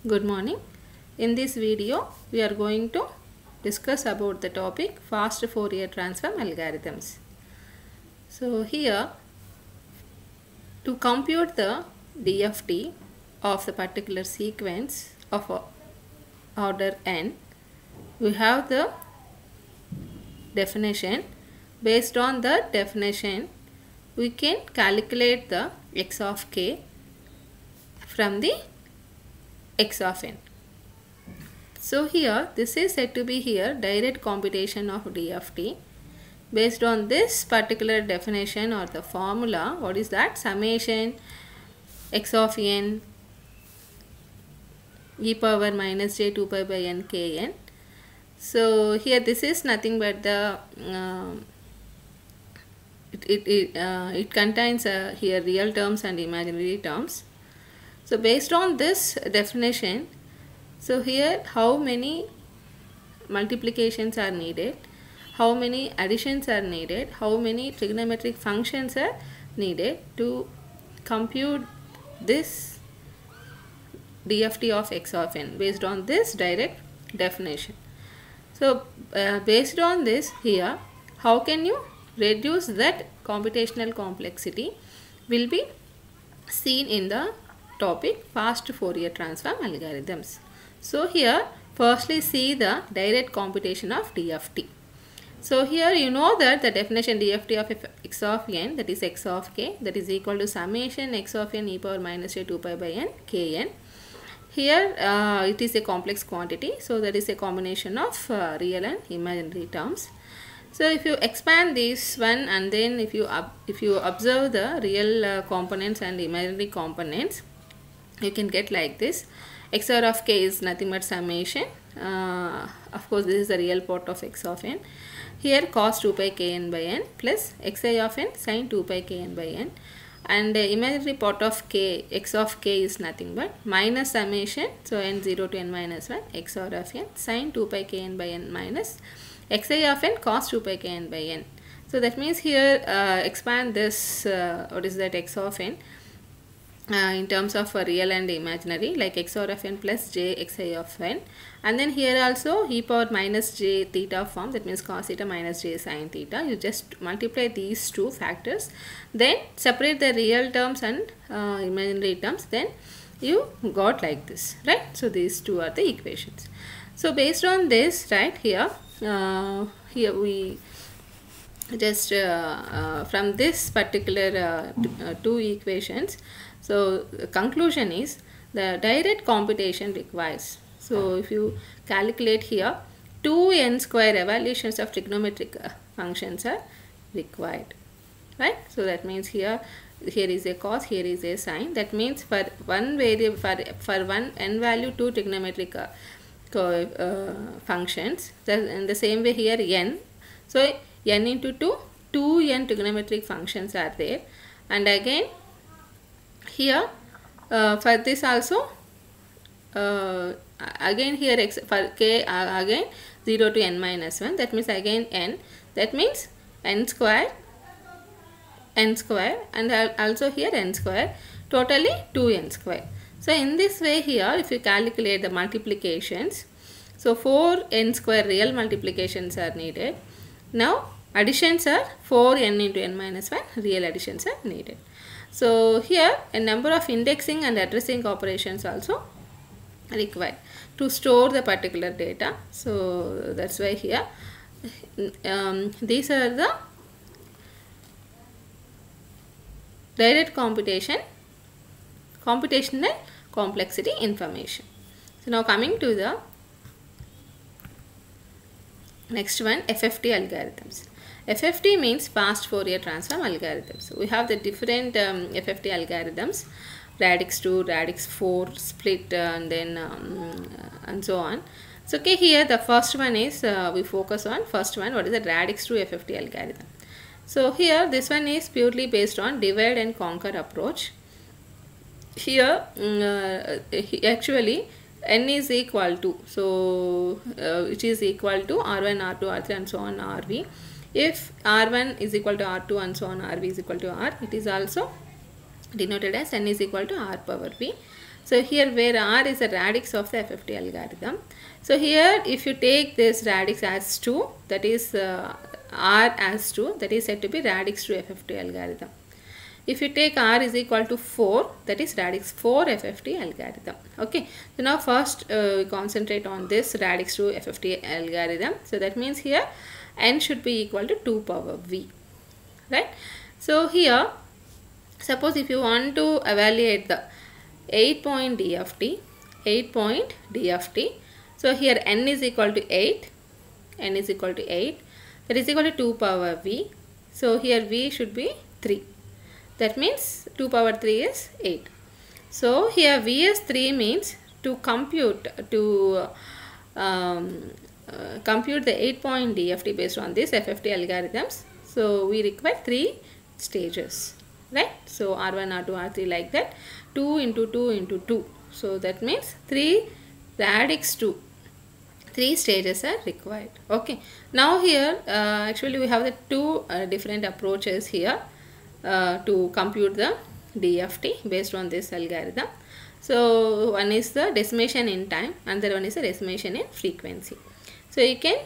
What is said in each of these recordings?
Good morning. In this video, we are going to discuss about the topic fast Fourier transform algorithms. So here, to compute the DFT of the particular sequence of order n, we have the definition. Based on the definition, we can calculate the x of k from the x of n. So here this is said to be here direct computation of DFT. Based on this particular definition or the formula, what is that? Summation x of n e power minus j 2 pi by n kn. So here this is nothing but the it contains here real terms and imaginary terms. So based on this definition, so here how many multiplications are needed, how many additions are needed, how many trigonometric functions are needed to compute this DFT of x of n based on this direct definition. So based on this here, how can you reduce that computational complexity will be seen in the topic fast Fourier transform algorithms. So here firstly see the direct computation of DFT. So here you know that the definition DFT of x of n, that is x of k, that is equal to summation x of n e power minus j 2 pi by n kn. Here it is a complex quantity, so that is a combination of real and imaginary terms. So if you expand this one and then if you observe the real components and imaginary components, you can get like this. XOR of k is nothing but summation. Of course, this is the real part of x of n. Here cos 2 pi kn by n plus xi of n sin 2 pi kn by n. And the imaginary part of k, x of k is nothing but minus summation. So n0 to n minus 1 XOR of n sin 2 pi kn by n minus xi of n cos 2 pi kn by n. So that means here expand this what is that x of n in terms of real and imaginary, like XOR of n plus j xi of n, and then here also e power minus j theta form, that means cos theta minus j sin theta. You just multiply these two factors, then separate the real terms and imaginary terms, then you got like this, right? So these two are the equations. So based on this, right, here we just from this particular two equations, so the conclusion is the direct computation requires. So if you calculate here, 2n square evaluations of trigonometric functions are required, right? So that means here is a cos, here is a sin. That means for one variable, for one n value, two trigonometric functions. In the same way here n, so n into 2n trigonometric functions are there, and again here for this also again here x for k again 0 to n minus 1, that means again n, that means n square and also here n square, totally 2n square. So in this way here, if you calculate the multiplications, so 4n square real multiplications are needed. Now additions are 4n into n minus 1 real additions are needed. So here a number of indexing and addressing operations also required to store the particular data. So that's why here these are the direct computational complexity information. So now coming to the next one, FFT algorithms. FFT means fast Fourier transform algorithms. We have the different FFT algorithms, radix 2, radix 4, split, and then and so on. So okay, here the first one is we focus on first one, what is the radix 2 FFT algorithm. So here this one is purely based on divide and conquer approach. Here actually n is equal to, so which is equal to r1, r2, r3 and so on rv. If r1 is equal to r2 and so on, rv is equal to r, it is also denoted as n is equal to r power v. So here where R is the radix of the FFT algorithm. So here if you take this radix as 2, that is R as 2, that is said to be radix 2 FFT algorithm. If you take R is equal to 4, that is radix 4 FFT algorithm. Okay, so now first we concentrate on this radix 2 FFT algorithm. So that means here n should be equal to 2 power v, right? So here suppose if you want to evaluate the 8-point DFT, 8-point DFT, so here n is equal to 8, n is equal to 8, that is equal to 2 power v. So here v should be 3. That means 2 power 3 is 8. So here v is 3 means to compute the 8-point DFT based on this FFT algorithms. So we require 3 stages, right? So R1, R2, R3 like that, 2 into 2 into 2. So that means 3 radix 2. 3 stages are required. Okay. Now here actually we have the 2 different approaches here to compute the DFT based on this algorithm. So one is the decimation in time, another one is the decimation in frequency. So you can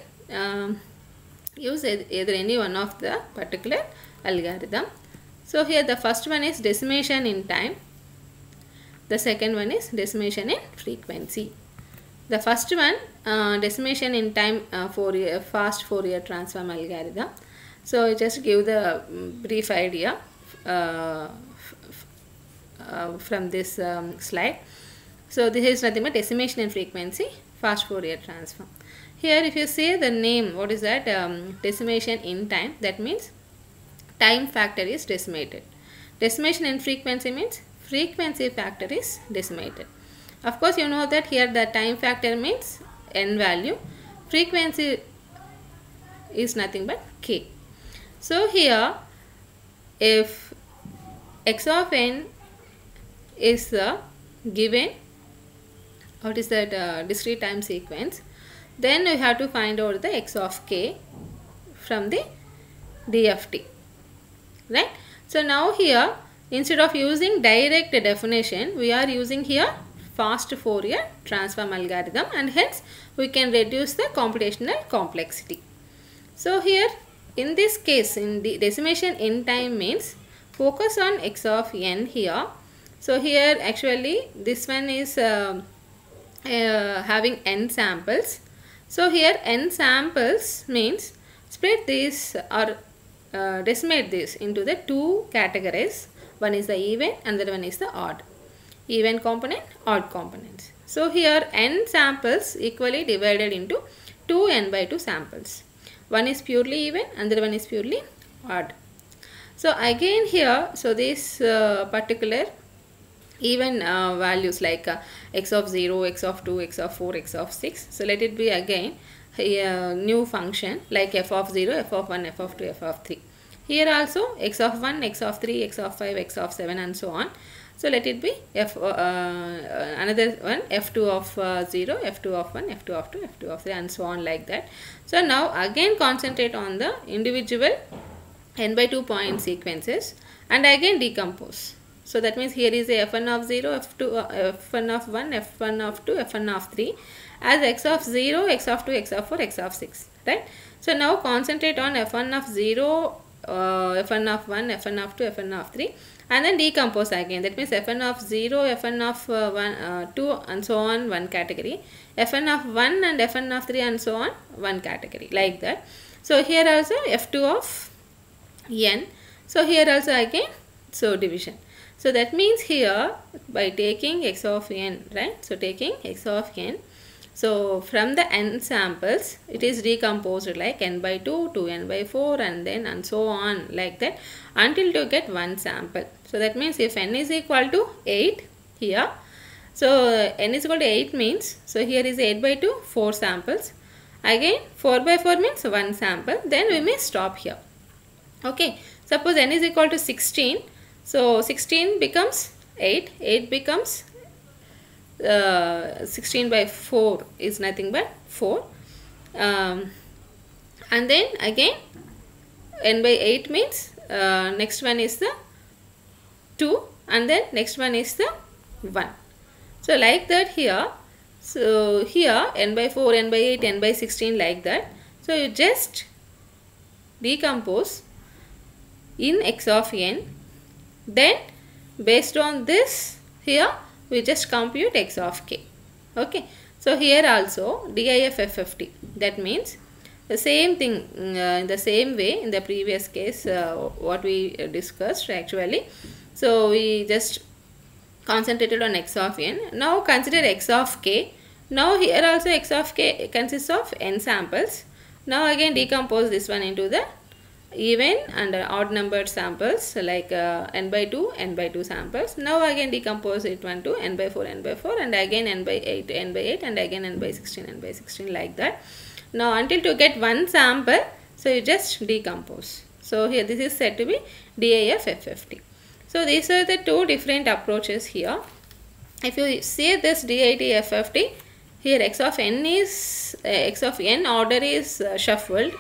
use either any one of the particular algorithm. So here the first one is decimation in time, the second one is decimation in frequency. The first one decimation in time fast Fourier transform algorithm. So just give the brief idea from this slide. So this is nothing but decimation in frequency fast Fourier transform. Here if you say the name, what is that? Decimation in time, that means time factor is decimated. Decimation in frequency means frequency factor is decimated. Of course you know that here the time factor means n value, frequency is nothing but k. So here if x of n is the given, what is that discrete time sequence, then we have to find out the x of k from the DFT, right? So now here instead of using direct definition, we are using here fast Fourier transform algorithm, and hence we can reduce the computational complexity. So here in this case, in the decimation in time means focus on x of n here. So here actually this one is having n samples. So here n samples means split this or decimate this into the 2 categories. One is the even, another one is the odd. Even component, odd components. So here n samples equally divided into 2 n by 2 samples. One is purely even, another one is purely odd. So again here, so this particular even values like x of 0, x of 2, x of 4, x of 6. So let it be again a new function like f of 0, f of 1, f of 2, f of 3. Here also x of 1, x of 3, x of 5, x of 7 and so on. So let it be another one f2 of 0, f2 of 1, f2 of 2, f2 of 3 and so on like that. So now again concentrate on the individual n by 2 point sequences and again decompose. So that means here is a f1 of 0, f2, f1 of 1, f1 of 2, f1 of 3 as x of 0, x of 2, x of 4, x of 6, right? So now concentrate on f1 of 0, f1 of 1, f1 of 2, f1 of 3 and then decompose again. That means fn of 0, fn of 2 and so on one category, fn of 1 and fn of 3 and so on one category like that. So here also f2 of n. So here also again so division. So that means here by taking x of n, right? So taking x of n. So from the n samples it is decomposed like n by 2 to n by 4 and then and so on like that until to get one sample. So that means if n is equal to 8 here, so n is equal to 8 means, so here is 8 by 2, 4 samples. Again 4 by 4 means 1 sample, then we may stop here. Okay, suppose n is equal to 16, so 16 becomes 8, 8 becomes 16 by 4 is nothing but 4 and then again n by 8 means next one is the 2 and then next one is the 1. So like that here. So here n by 4, n by 8, n by 16 like that. So you just decompose in x of n. Then based on this here we just compute x of k. Okay. So here also DIF FFT, that means the same thing in the same way in the previous case what we discussed actually. So we just concentrated on x of n. Now consider x of k. Now here also x of k consists of n samples. Now again decompose this one into the even and odd numbered samples like n by 2, n by 2 samples. Now again decompose it one to n by 4, n by 4, and again n by 8, n by 8, and again n by 16, n by 16 like that. Now until to get one sample, so you just decompose. So here this is said to be DIF FFT. So these are the two different approaches here. If you see this DIT FFT, here x of n is x of n order is shuffled,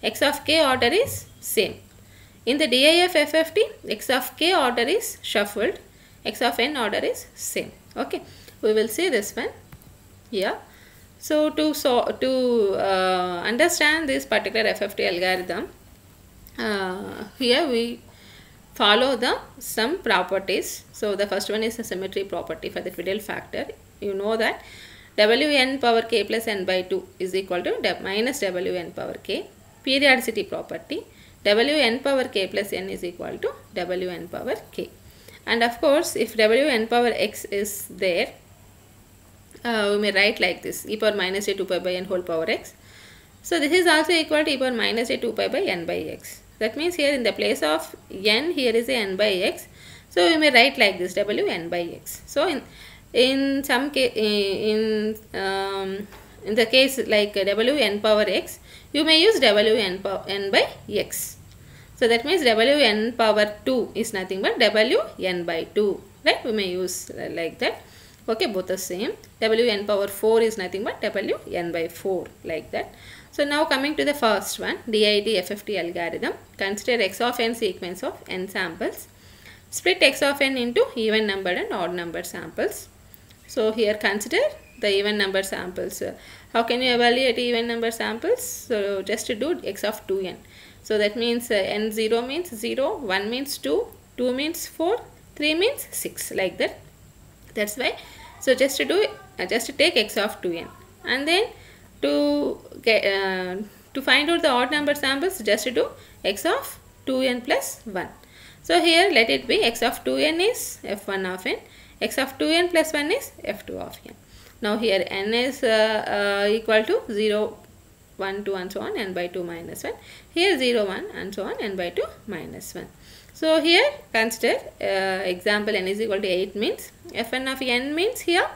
x of k order is same. In the DIF FFT, x of k order is shuffled, x of n order is same. Okay, we will see this one here. So to understand this particular FFT algorithm, here we follow some properties. So the first one is the symmetry property for the Friedel factor. You know that Wn power k plus n by 2 is equal to minus Wn power k. Periodicity property, Wn power k plus n is equal to Wn power k. And of course, if Wn power x is there, we may write like this: e power minus j 2 pi by n whole power x. So this is also equal to e power minus j 2 pi by n by x. That means here in the place of n, here is a n by x. So we may write like this: Wn by x. So in some case, in the case like Wn power x, you may use Wn power n by x. So that means Wn power 2 is nothing but Wn by 2, right? We may use like that. Okay, both the same. Wn power 4 is nothing but Wn by 4, like that. So now coming to the first one, DIT FFT algorithm. Consider x of n sequence of n samples. Split x of n into even numbered and odd numbered samples. So here consider the even number samples. How can you evaluate even number samples? So just to do x of 2n. So that means n0 means 0, 1 means 2, 2 means 4, 3 means 6, like that. That's why. So just to do just to take x of 2n, and then to get to find out the odd number samples, just to do x of 2n plus 1. So here let it be x of 2n is f1 of n, x of 2n plus 1 is f2 of n. Now here n is equal to 0, 1, 2 and so on, n by 2 minus 1. Here 0, 1 and so on, n by 2 minus 1. So here consider example n is equal to 8 means fn of n means here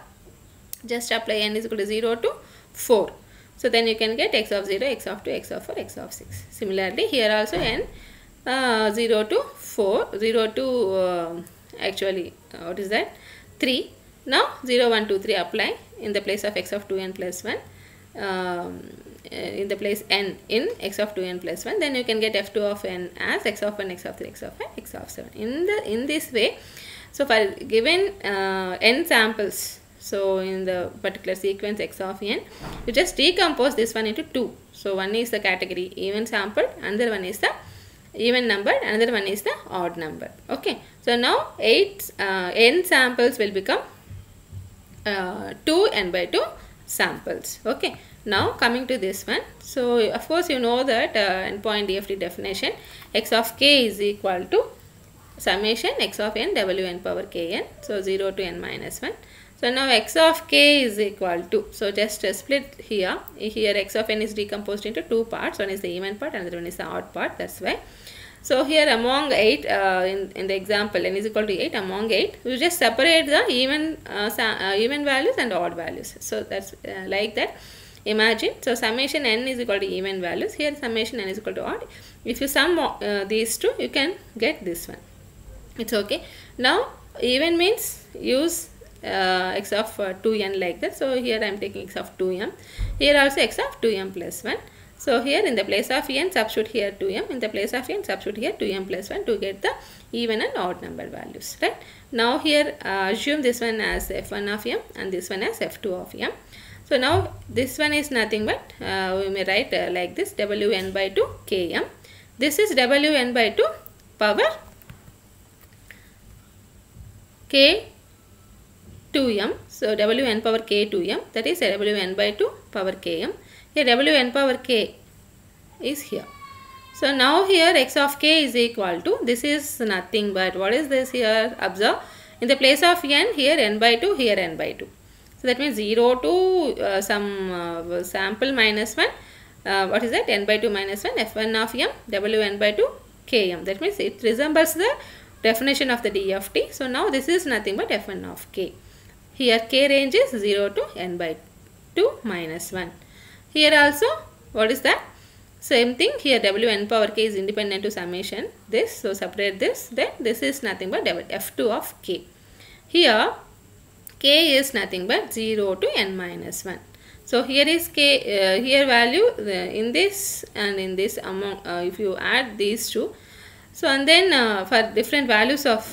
just apply n is equal to 0 to 4. So then you can get x of 0, x of 2, x of 4, x of 6. Similarly here also n 0 to 4, 0 to actually what is that, 3. Now 0, 1, 2, 3 apply in the place of x of 2n plus 1. In the place n in x of 2n plus 1, then you can get f2 of n as x of 1, x of 3, x of 5, x of 7. In this way, so for given n samples, so in the particular sequence x of n, you just decompose this one into two. So one is the category even sampled, another one is the even numbered, another one is the odd number. Okay, so now n samples will become 2 n by 2 samples. Okay, now coming to this one. So of course you know that endpoint DFT definition, x of k is equal to summation x of n Wn power kn. So 0 to n minus 1. So now x of k is equal to, so just split here. Here x of n is decomposed into two parts. One is the even part, another one is the odd part. That's why. So here among 8, in the example n is equal to 8, among 8, you just separate the even values and odd values. So that's like that. Imagine, so summation n is equal to even values. Here summation n is equal to odd. If you sum these two, you can get this one. It's okay. Now even means use x of 2n like that. So here I am taking x of 2m. Here also x of 2m plus 1. So here in the place of n substitute here 2m, in the place of n substitute here 2m plus 1 to get the even and odd number values, right? Now here assume this one as f1 of m and this one as f2 of m. So now this one is nothing but we may write like this, wn by 2 km. This is wn by 2 power k 2m. So wn power k 2m, that is wn by 2 power km. Here wn power k is here. So now here x of k is equal to, this is nothing but what is this here? Observe, in the place of n, here n by 2, here n by 2. So that means 0 to some sample minus 1. What is that? N by 2 minus 1, f1 of m, wn by 2 km. That means it resembles the definition of the d of t. So now this is nothing but f1 of k. Here k range is 0 to n by 2 minus 1. Here also, what is that? Same thing, here wn power k is independent to summation this, so separate this, then this is nothing but f2 of k. Here k is nothing but 0 to n minus 1. So here is k, here value in this and in this among, if you add these two, so and then for different values of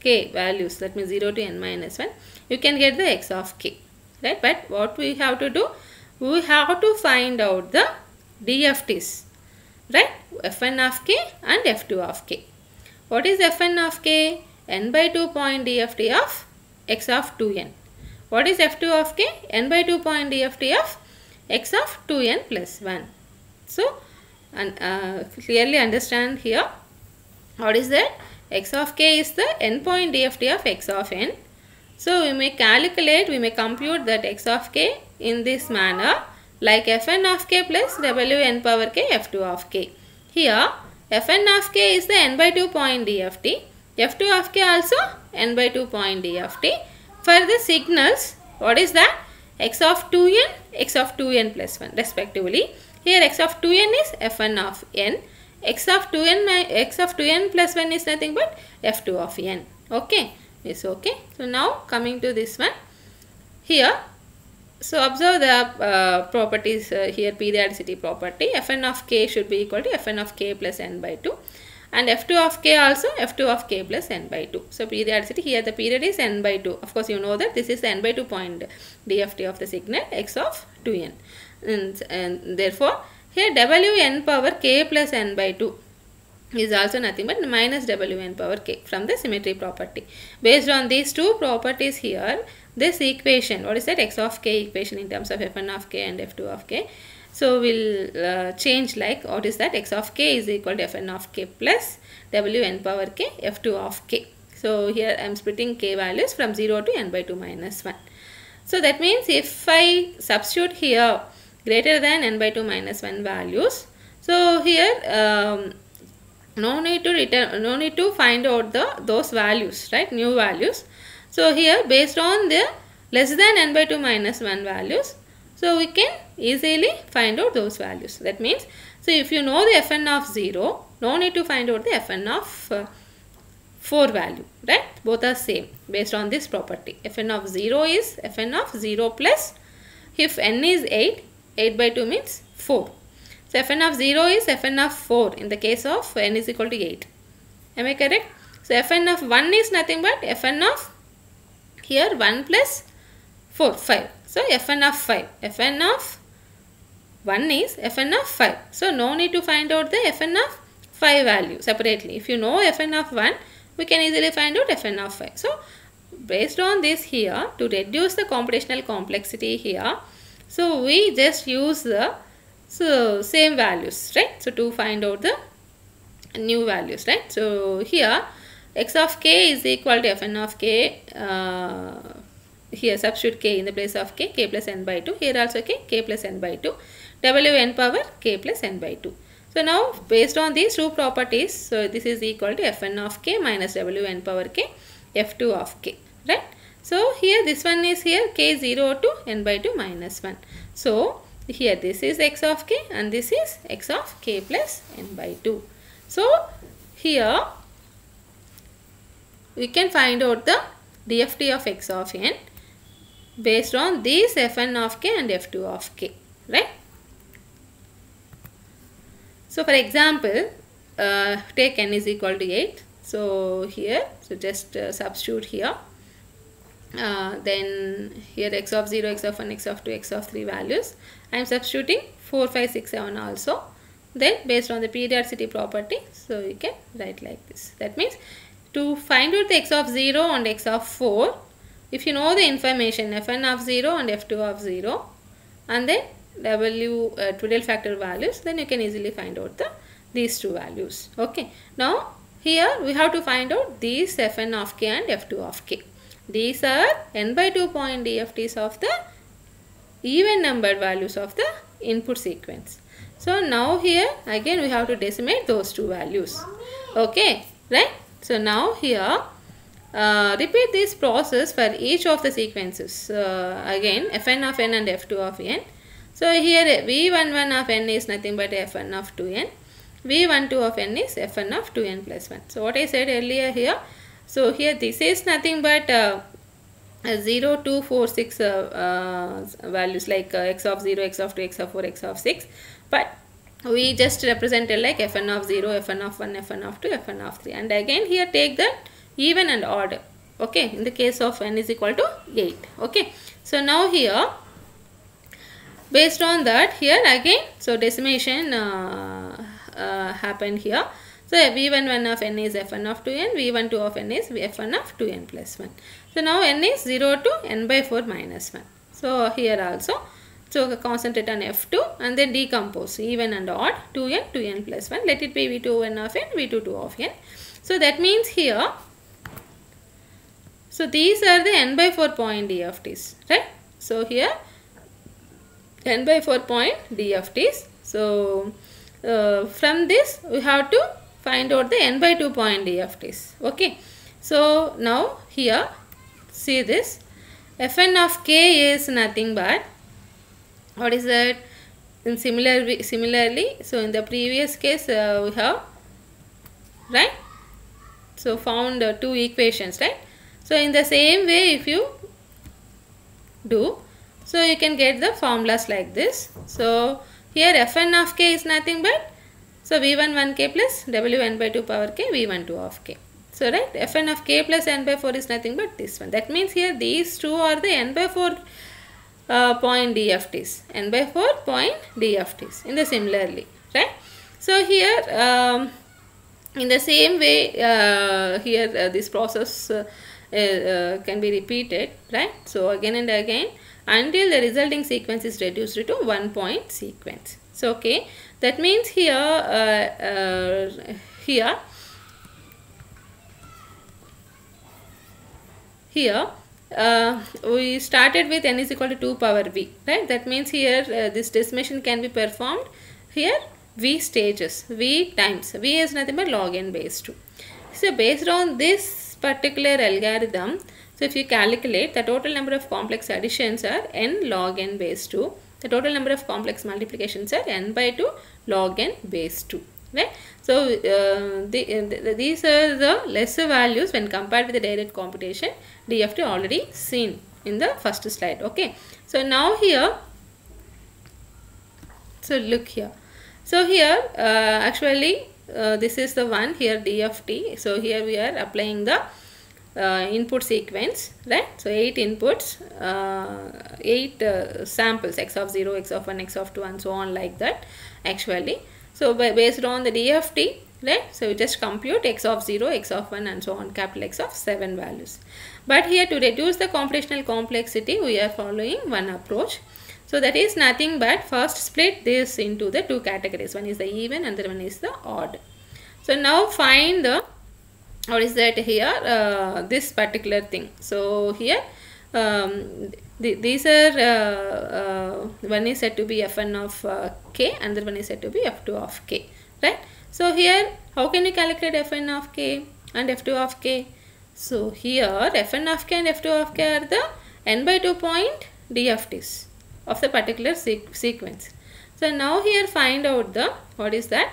k values, that means 0 to n minus 1, you can get the x of k, right? But what we have to do, we have to find out the DFTs, right? Fn of k and f2 of k. What is Fn of k? N by 2 point DFT of x of 2n. What is f2 of k? N by 2 point DFT of x of 2n plus 1. So, clearly understand here, what is that? X of k is the n point DFT of x of n. So, we may calculate, we may compute that x of k in this manner, like fn of k plus wn power k f2 of k. Here fn of k is the n by 2 point DFT, f2 of k also n by 2 point DFT. For the signals, what is that? X of 2n, x of 2n plus 1 respectively. Here x of 2n is fn of n, x of 2n plus 1 is nothing but f2 of n. Okay, yes, okay. So now coming to this one here. So observe the properties here, periodicity property, fn of k should be equal to fn of k plus n by 2 and f2 of k also f2 of k plus n by 2. So periodicity, here the period is n by 2. Of course you know that this is the n by 2 point DFT of the signal x of 2n, and therefore here wn power k plus n by 2 is also nothing but minus wn power k from the symmetry property. Based on these two properties here, this equation, what is that? X of k equation in terms of fn of k and f2 of k. So we'll change like, what is that? X of k is equal to fn of k plus wn power k f2 of k. So here I am splitting k values from 0 to n by 2 minus 1. So that means if I substitute here greater than n by 2 minus 1 values, so here no need to find out those values, right? New values. So here based on the less than n by 2 minus 1 values, so we can easily find out those values. That means, so if you know the fn of 0, no need to find out the fn of 4 value, right? Both are same based on this property. Fn of 0 is fn of 0 plus, if n is 8, 8 by 2 means 4. So fn of 0 is fn of 4 in the case of n is equal to 8. Am I correct? So fn of 1 is nothing but fn of here 1 plus 4, 5. So fn of 5. Fn of 1 is fn of 5. So no need to find out the fn of 5 value separately. If you know fn of 1, we can easily find out fn of 5. So based on this here, to reduce the computational complexity here, so we just use the same values, right? So to find out the new values, right? So here x of k is equal to fn of k, here substitute k in the place of k, k plus n by 2, here also k plus n by 2, wn power k plus n by 2. So now based on these two properties, so this is equal to fn of k minus wn power k f2 of k, right? So here this one is here k 0 to n by 2 minus 1. So here this is x of k and this is x of k plus n by 2. So here we can find out the DFT of x of n based on these fn of k and f2 of k, right? So for example, take n is equal to 8. So here, so just substitute here. Then here x of 0, x of 1, x of 2, x of 3 values. I am substituting 4, 5, 6, 7 also. Then based on the periodicity property, so you can write like this. That means to find out the x of 0 and x of 4, if you know the information fn of 0 and f2 of 0 and then total factor values, then you can easily find out these two values. Okay. Now here we have to find out these fn of k and f2 of k. These are n by 2 point DFTs of the even numbered values of the input sequence. So now here again we have to decimate those two values. Okay, right? So now here repeat this process for each of the sequences. Again fn of n and f2 of n. So here v11 of n is nothing but fn of 2n. v12 of n is fn of 2n plus 1. So what I said earlier here. So here this is nothing but 0, 2, 4, 6 values like x of 0, x of 2, x of 4, x of 6. But we just represented like fn of 0, fn of 1, fn of 2, fn of 3. And again here take the even and odd. Okay, in the case of n is equal to 8. Okay, so now here based on that here again, so decimation happened here. So v11 of n is fn of 2n, v12 of n is fn of 2n plus 1. So now n is 0 to n by 4 minus 1. So here also, so concentrate on f2 and then decompose even and odd 2n, 2n plus 1. Let it be v21 of n, v22 of n. So that means here, so these are the n by 4 point DFTs, right? So here n by 4 point DFTs. So from this we have to find out the n by 2 point DFTs. Okay. So now here see this fn of k is nothing but what is that? In similarly, so in the previous case we have, right? So found two equations, right? So in the same way if you do, so you can get the formulas like this. So here fn of k is nothing but, so v11k plus wn by 2 power k v12 of k. So right, fn of k plus n by 4 is nothing but this one. That means here these two are the n by 4 point DFTs. n by 4 point DFTs in the similarly, right? So here in the same way here this process can be repeated, right? So again and again until the resulting sequence is reduced to 1 point sequence. So okay, that means here we started with n is equal to 2 power v, right? That means here this decimation can be performed here v stages, v times, v is nothing but log n base 2. So based on this particular algorithm, so if you calculate, the total number of complex additions are n log n base 2. The total number of complex multiplications are n by 2 log n base 2. Right? So these are the lesser values when compared with the direct computation DFT already seen in the first slide. Okay. So now here, so look here. So here actually this is the one here DFT. So here we are applying the input sequence, right? So 8 inputs, 8 samples, x of 0, x of 1, x of 2 and so on like that actually. So based on the DFT, right? So you just compute x of 0, x of 1 and so on, capital X of 7 values. But here to reduce the computational complexity, we are following one approach. So that is nothing but first split this into the two categories. One is the even and the one is the odd. So now find the, what is that here, this particular thing. So here these are one is said to be fn of k and the one is said to be f2 of k, right? So here how can you calculate fn of k and f2 of k? So here fn of k and f2 of k are the n by 2 point DFTs of the particular sequence. So now here find out the, what is that,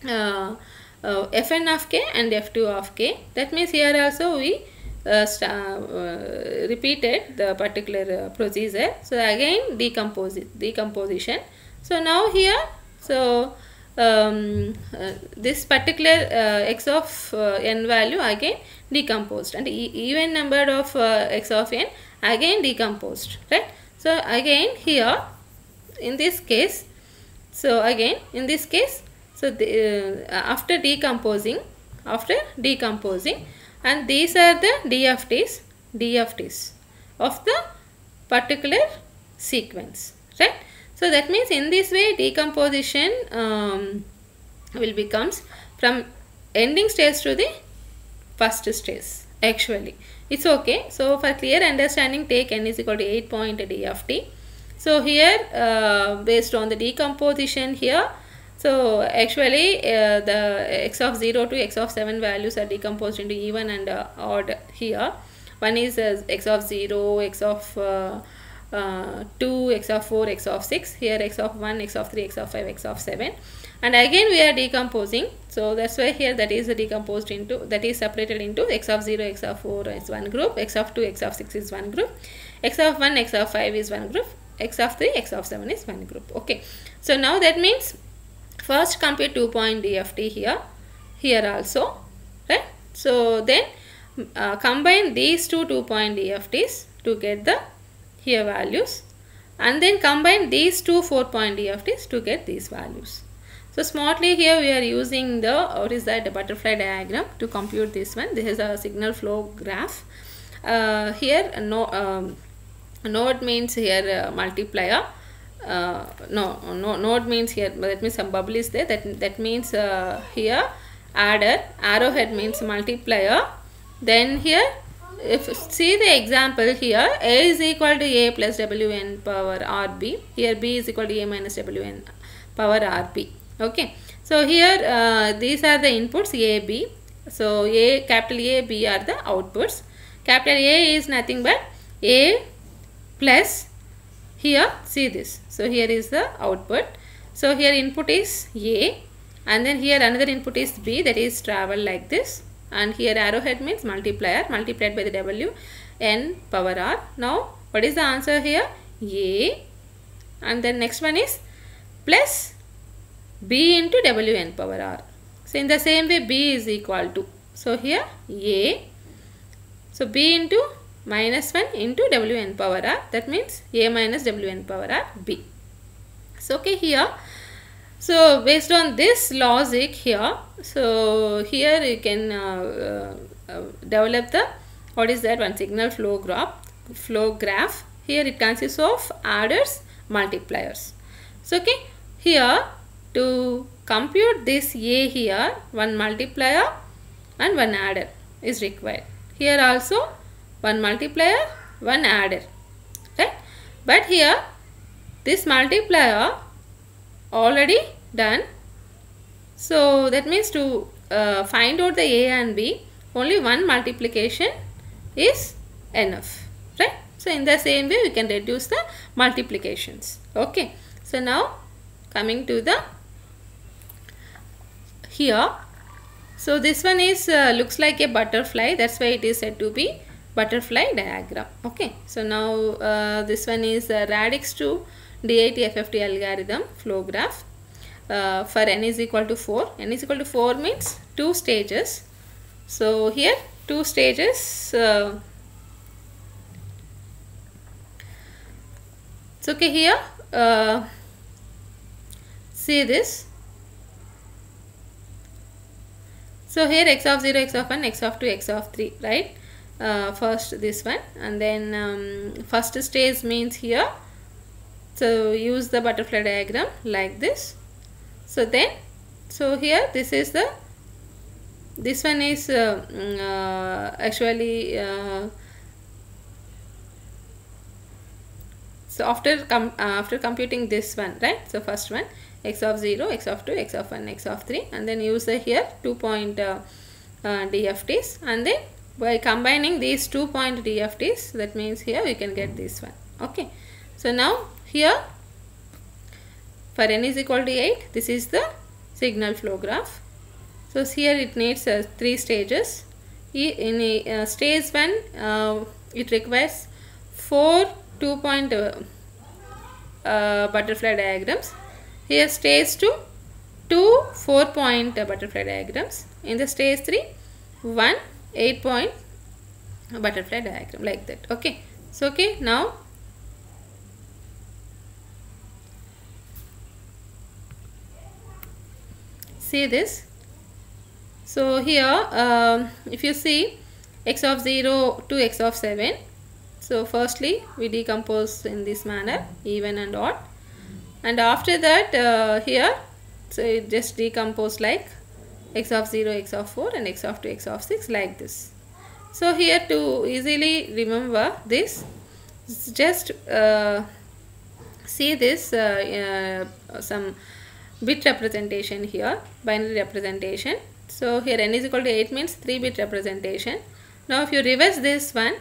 fn of k and f2 of k. That means here also we repeated the particular procedure. So again decomposition. So now here, so this particular x of n value again decomposed, and even number of x of n again decomposed, right? So again here in this case, so again in this case, so after decomposing, and these are the DFTs of the particular sequence, right? So that means in this way decomposition will becomes from ending stage to the first stage. Actually it's okay. So for clear understanding, take n is equal to 8 point DFT. So here based on the decomposition here, so actually the x of 0 to x of 7 values are decomposed into even and odd here. One is x of 0, x of 2, x of 4, x of 6, here x of 1, x of 3, x of 5, x of 7, and again we are decomposing. So that's why here that is decomposed into, that is separated into x of 0, x of 4 is one group, x of 2, x of 6 is one group, x of 1, x of 5 is one group, x of 3, x of 7 is one group. Okay, so now that means first compute 2 point DFT here also, right? So then combine these two 2 point DFTs to get the here values, and then combine these two 4 point DFTs to get these values. So smartly here we are using the, what is that, the butterfly diagram to compute this one. This is a signal flow graph. Here node means here multiplier. Node means here, that means some bubble is there, that means here adder, arrowhead means multiplier. Then here if see the example here, a is equal to a plus wn power rb, here b is equal to a minus wn power rb. Okay, so here these are the inputs a, b. So a, capital A, b are the outputs. Capital A is nothing but a plus, here see this, so here is the output. So here input is a, and then here another input is b, that is travel like this, and here arrowhead means multiplier multiplied by the w n power r. Now what is the answer here? A, and then next one is plus b into w n power r. So in the same way b is equal to, so here a, so b into minus 1 into w n power r, that means a minus w n power r b. So okay, here, so based on this logic here, so here you can develop the, what is that, one signal flow graph. Here it consists of adders, multipliers. So okay, here to compute this a here, one multiplier and one adder is required. Here also one multiplier, one adder, right? But here this multiplier already done. So that means to find out the a and b, only one multiplication is enough, right? So in the same way we can reduce the multiplications. Okay, so now coming to the here, so this one is looks like a butterfly, that's why it is said to be butterfly diagram. Okay, so now this one is radix to DIT FFT algorithm flow graph for n is equal to 4. N is equal to 4 means 2 stages. So here 2 stages. So okay, here see this. So here x of 0, x of 1, x of 2, x of 3, right? First this one, and then first stage means here, so use the butterfly diagram like this. So then, so here this is the, this one is actually so after computing this one, right? So first one x of 0, x of 2, x of 1, x of 3, and then use the here 2 point DFTs, and then by combining these 2 point DFTs, that means here we can get this one. Okay, so now here for n is equal to 8, this is the signal flow graph. So here it needs 3 stages. In stage 1 it requires 4 2 point butterfly diagrams. Here stage 2 2 4-point butterfly diagrams. In the stage 3, 1 8-point butterfly diagram, like that. Okay. So okay, now see this. So here if you see x of 0 to x of 7, so firstly we decompose in this manner, even and odd, and after that here, so it just decompose like x of 0, x of 4 and x of 2, x of 6, like this. So here to easily remember this, just see this some bit representation here, binary representation. So here n is equal to 8 means 3-bit representation. Now if you reverse this one,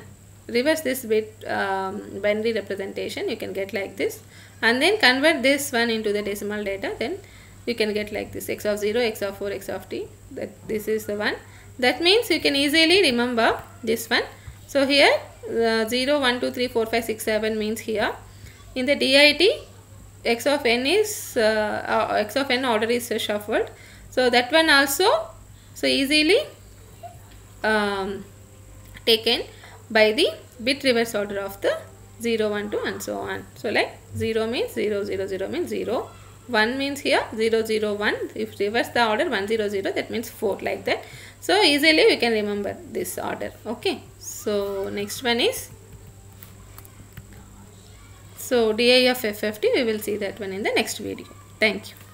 reverse this bit binary representation, you can get like this, and then convert this one into the decimal data, then you can get like this, x of 0, x of 4, x of t, that this is the one. That means you can easily remember this one. So here 0 1 2 3 4 5 6 7 means here in the DIT x of n is x of n order is shuffled, so that one also so easily taken by the bit reverse order of the 0 1 2 and so on. So like 0 means 0 0 0 means 0, 1 means here 0 0 1, if reverse the order 1 0 0, that means 4, like that. So easily we can remember this order. Okay, so next one is, so DI of FFT, we will see that one in the next video. Thank you.